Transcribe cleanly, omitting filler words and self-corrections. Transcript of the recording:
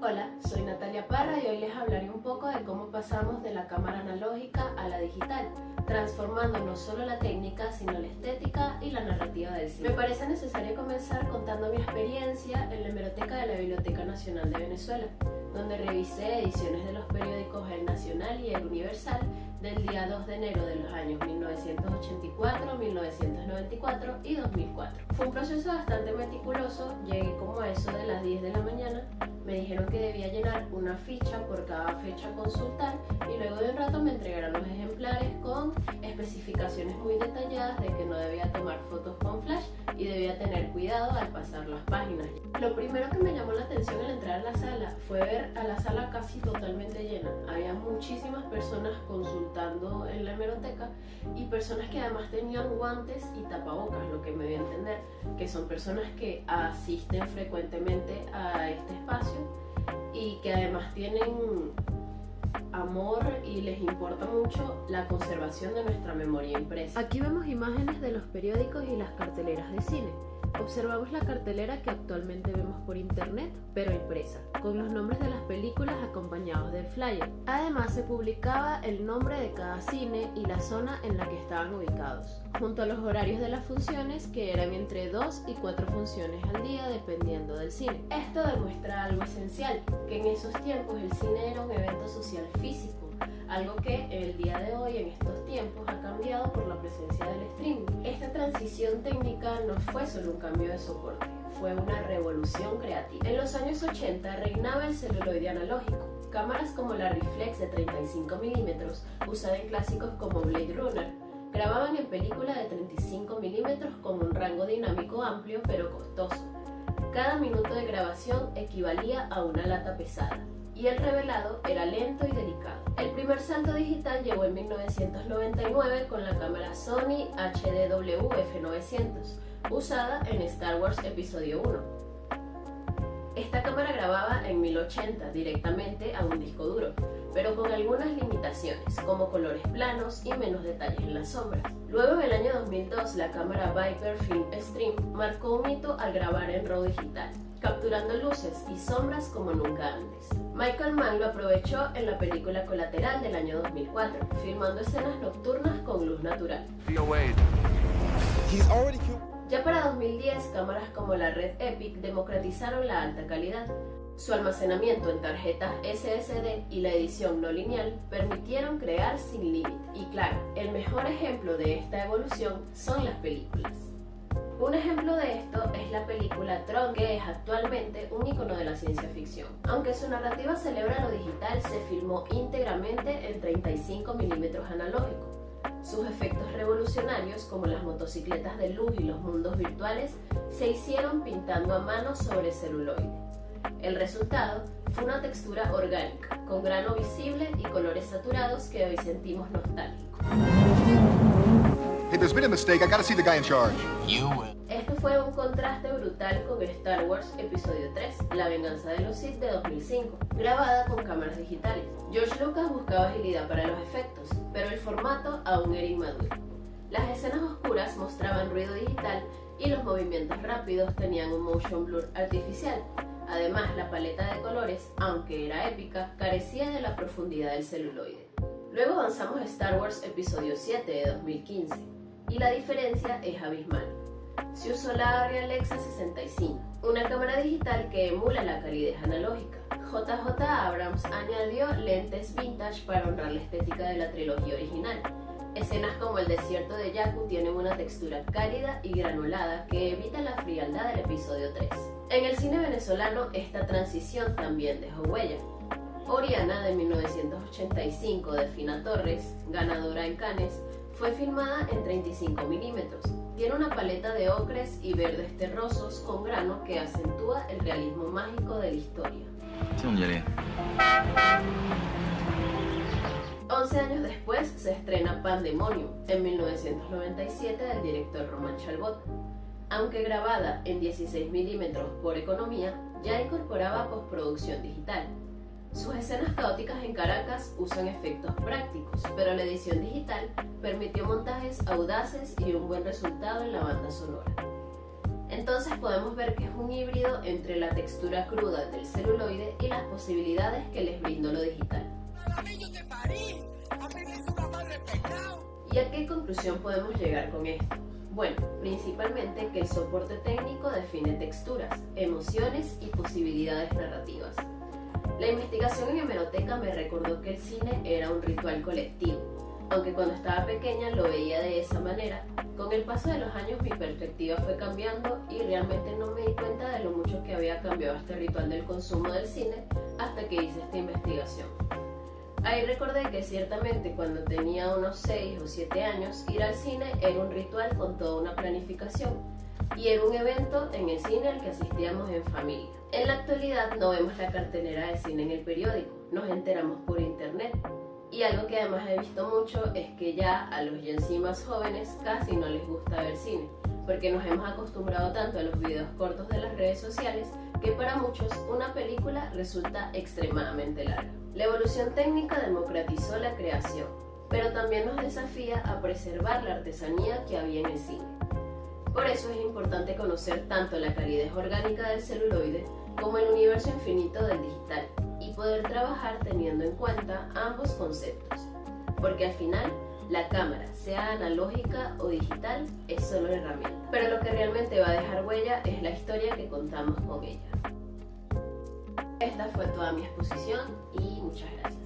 Hola, soy Natalia Parra y hoy les hablaré un poco de cómo pasamos de la cámara analógica a la digital, transformando no solo la técnica, sino la estética y la narrativa del cine. Me parece necesario comenzar contando mi experiencia en la hemeroteca de la Biblioteca Nacional de Venezuela, donde revisé ediciones de los periódicos El Nacional y El Universal del día 2 de enero de los años 1984, 1994 y 2004. Fue un proceso bastante meticuloso, llegué como a eso de las 10 de la mañana, me dijeron que debía llenar una ficha por cada fecha a consultar y luego de un rato me entregaron los ejemplares con especificaciones muy detalladas de que no debía tomar fotos con flash y debía tener cuidado al pasar las páginas. Lo primero que me llamó la atención al entrar a la sala fue ver a la sala casi totalmente llena. Había muchísimas personas consultando en la hemeroteca y personas que además tenían guantes y tapabocas, lo que me dio a entender que son personas que asisten frecuentemente a este espacio y que además tienen amor y les importa mucho la conservación de nuestra memoria impresa. Aquí vemos imágenes de los periódicos y las carteleras de cine. Observamos la cartelera que actualmente vemos por internet, pero impresa, con los nombres de las películas acompañados del flyer. Además se publicaba el nombre de cada cine y la zona en la que estaban ubicados, junto a los horarios de las funciones, que eran entre 2 y 4 funciones al día dependiendo del cine. Esto demuestra algo esencial, que en esos tiempos el cine era un evento social físico, algo que el día de hoy en estos tiempos ha cambiado por la presencia del streaming. Esta transición técnica no fue solo un cambio de soporte, fue una revolución creativa. En los años 80 reinaba el celuloide analógico. Cámaras como la Reflex de 35 mm, usada en clásicos como Blade Runner, grababan en película de 35 mm con un rango dinámico amplio pero costoso. Cada minuto de grabación equivalía a una lata pesada, y el revelado era lento y delicado. El primer salto digital llegó en 1999 con la cámara Sony HDW F900, usada en Star Wars Episodio 1. Esta cámara grababa en 1080 directamente a un disco duro, pero con algunas limitaciones, como colores planos y menos detalles en las sombras. Luego, en el año 2002, la cámara Viper Film Stream marcó un hito al grabar en RAW digital, capturando luces y sombras como nunca antes. Michael Mann lo aprovechó en la película Colateral del año 2004, filmando escenas nocturnas con luz natural. Ya para 2010, cámaras como la Red Epic democratizaron la alta calidad. Su almacenamiento en tarjetas SSD y la edición no lineal permitieron crear sin límite. Y claro, el mejor ejemplo de esta evolución son las películas. Un ejemplo de esto es la película Tron, que es actualmente un icono de la ciencia ficción. Aunque su narrativa celebra lo digital, se filmó íntegramente en 35 mm analógico. Sus efectos revolucionarios, como las motocicletas de luz y los mundos virtuales, se hicieron pintando a mano sobre celuloide. El resultado fue una textura orgánica, con grano visible y colores saturados que hoy sentimos nostálgicos. Hey, there's been a mistake. I gotta see the guy in charge. Esto fue un contraste brutal con Star Wars Episodio 3, La Venganza de los Sith de 2005, grabada con cámaras digitales. George Lucas buscaba agilidad para los efectos, pero el formato aún era inmaduro. Las escenas oscuras mostraban ruido digital y los movimientos rápidos tenían un motion blur artificial. Además, la paleta de colores, aunque era épica, carecía de la profundidad del celuloide. Luego avanzamos a Star Wars Episodio 7 de 2015, y la diferencia es abismal. Se usó la Arri Alexa 65, una cámara digital que emula la calidez analógica. JJ Abrams añadió lentes vintage para honrar la estética de la trilogía original. Escenas como el desierto de Jakku tienen una textura cálida y granulada que evita la frialdad del episodio 3. En el cine venezolano, esta transición también dejó huella. Oriana, de 1985, de Fina Torres, ganadora en Cannes, fue filmada en 35 mm. Tiene una paleta de ocres y verdes terrosos con grano que acentúa el realismo mágico de la historia. 11 años después se estrena Pandemonium, en 1997, del director Roman Chalbot. Aunque grabada en 16 mm por economía, ya incorporaba postproducción digital. Sus escenas caóticas en Caracas usan efectos prácticos, pero la edición digital permitió montajes audaces y un buen resultado en la banda sonora. Entonces podemos ver que es un híbrido entre la textura cruda del celuloide y las posibilidades que les brindó lo digital. ¿Y a qué conclusión podemos llegar con esto? Bueno, principalmente que el soporte técnico define texturas, emociones y posibilidades narrativas. La investigación en hemeroteca me recordó que el cine era un ritual colectivo, aunque cuando estaba pequeña lo veía de esa manera. Con el paso de los años mi perspectiva fue cambiando y realmente no me di cuenta de lo mucho que había cambiado este ritual del consumo del cine hasta que hice esta investigación. Ahí recordé que ciertamente cuando tenía unos 6 o 7 años, ir al cine era un ritual con toda una planificación y era un evento en el cine al que asistíamos en familia. En la actualidad no vemos la cartelera de cine en el periódico, nos enteramos por internet. Y algo que además he visto mucho es que ya a los Gen Z más jóvenes casi no les gusta ver cine, porque nos hemos acostumbrado tanto a los videos cortos de las redes sociales que para muchos una película resulta extremadamente larga. La evolución técnica democratizó la creación, pero también nos desafía a preservar la artesanía que había en el cine. Por eso es importante conocer tanto la calidez orgánica del celuloide como el universo infinito del digital y poder trabajar teniendo en cuenta ambos conceptos, porque al final la cámara, sea analógica o digital, es solo una herramienta, pero lo que realmente va a dejar huella es la historia que contamos con ella. Esta fue toda mi exposición y muchas gracias.